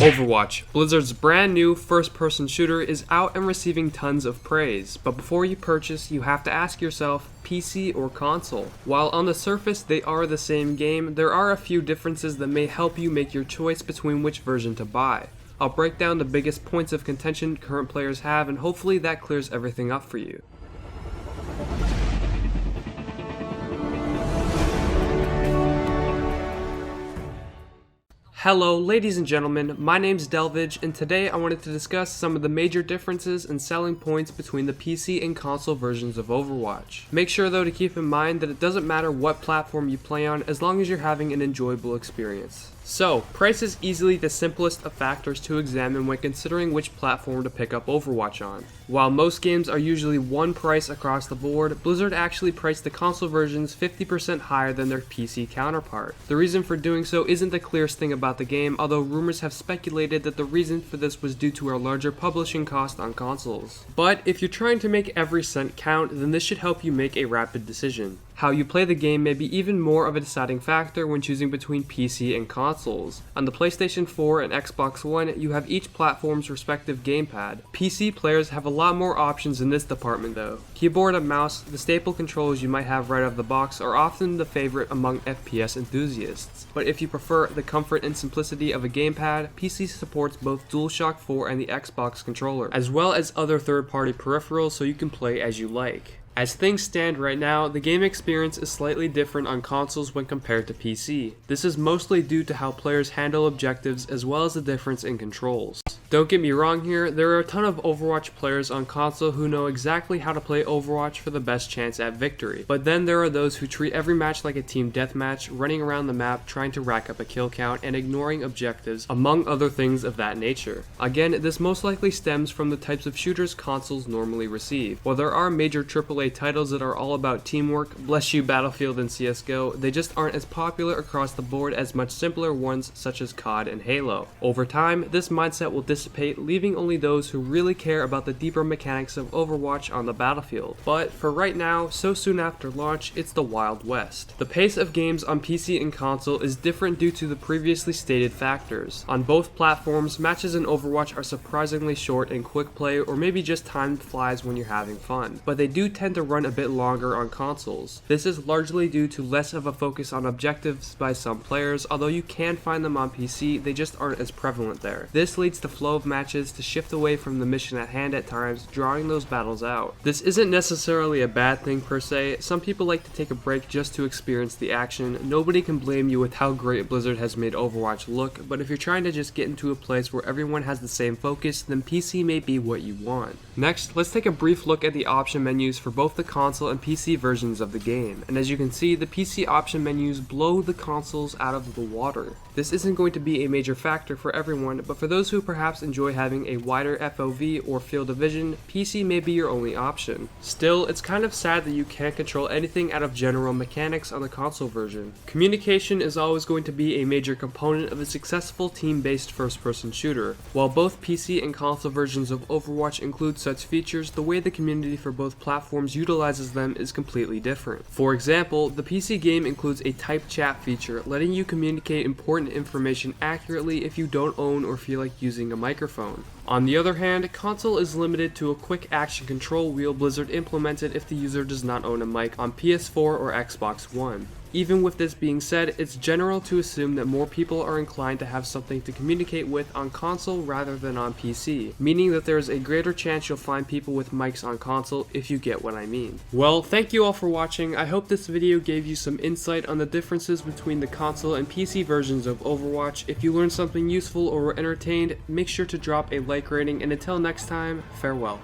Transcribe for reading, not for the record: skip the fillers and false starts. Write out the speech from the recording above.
Overwatch, Blizzard's brand new first-person shooter, is out and receiving tons of praise, but before you purchase, you have to ask yourself, PC or console? While on the surface they are the same game, there are a few differences that may help you make your choice between which version to buy. I'll break down the biggest points of contention current players have, and hopefully that clears everything up for you. Hello ladies and gentlemen, my name's Delvige, and today I wanted to discuss some of the major differences and selling points between the PC and console versions of Overwatch. Make sure though to keep in mind that it doesn't matter what platform you play on as long as you're having an enjoyable experience. So, price is easily the simplest of factors to examine when considering which platform to pick up Overwatch on. While most games are usually one price across the board, Blizzard actually priced the console versions 50% higher than their PC counterpart. The reason for doing so isn't the clearest thing about the game, although rumors have speculated that the reason for this was due to a larger publishing cost on consoles. But if you're trying to make every cent count, then this should help you make a rapid decision. How you play the game may be even more of a deciding factor when choosing between PC and consoles. On the PlayStation 4 and Xbox One, you have each platform's respective gamepad. PC players have a lot more options in this department though. Keyboard and mouse, the staple controls you might have right out of the box, are often the favorite among FPS enthusiasts. But if you prefer the comfort and simplicity of a gamepad, PC supports both DualShock 4 and the Xbox controller, as well as other third-party peripherals so you can play as you like. As things stand right now, the game experience is slightly different on consoles when compared to PC. This is mostly due to how players handle objectives as well as the difference in controls. Don't get me wrong here, there are a ton of Overwatch players on console who know exactly how to play Overwatch for the best chance at victory. But then there are those who treat every match like a team deathmatch, running around the map trying to rack up a kill count and ignoring objectives, among other things of that nature. Again, this most likely stems from the types of shooters consoles normally receive. While there are major AAA titles that are all about teamwork, bless you Battlefield and CSGO, they just aren't as popular across the board as much simpler ones such as COD and Halo. Over time, this mindset will dissipate, leaving only those who really care about the deeper mechanics of Overwatch on the battlefield. But for right now, so soon after launch, it's the Wild West. The pace of games on PC and console is different due to the previously stated factors. On both platforms, matches in Overwatch are surprisingly short and quick play, or maybe just time flies when you're having fun. But they do tend to run a bit longer on consoles. This is largely due to less of a focus on objectives by some players, although you can find them on PC, they just aren't as prevalent there. This leads the flow of matches to shift away from the mission at hand at times, drawing those battles out. This isn't necessarily a bad thing per se. Some people like to take a break just to experience the action. Nobody can blame you with how great Blizzard has made Overwatch look, but if you're trying to just get into a place where everyone has the same focus, then PC may be what you want. Next, let's take a brief look at the option menus for both the console and PC versions of the game, and as you can see, the PC option menus blow the consoles out of the water. This isn't going to be a major factor for everyone, but for those who perhaps enjoy having a wider FOV or field of vision, PC may be your only option. Still, it's kind of sad that you can't control anything out of general mechanics on the console version. Communication is always going to be a major component of a successful team-based first-person shooter. While both PC and console versions of Overwatch include such features, the way the community for both platforms utilizes them is completely different. For example, the PC game includes a typed chat feature, letting you communicate important information accurately if you don't own or feel like using a microphone. On the other hand, console is limited to a quick action control wheel Blizzard implemented if the user does not own a mic on PS4 or Xbox One. Even with this being said, it's general to assume that more people are inclined to have something to communicate with on console rather than on PC, meaning that there is a greater chance you'll find people with mics on console, if you get what I mean. Well, thank you all for watching. I hope this video gave you some insight on the differences between the console and PC versions of Overwatch. If you learned something useful or were entertained, make sure to drop a like rating, and until next time, farewell.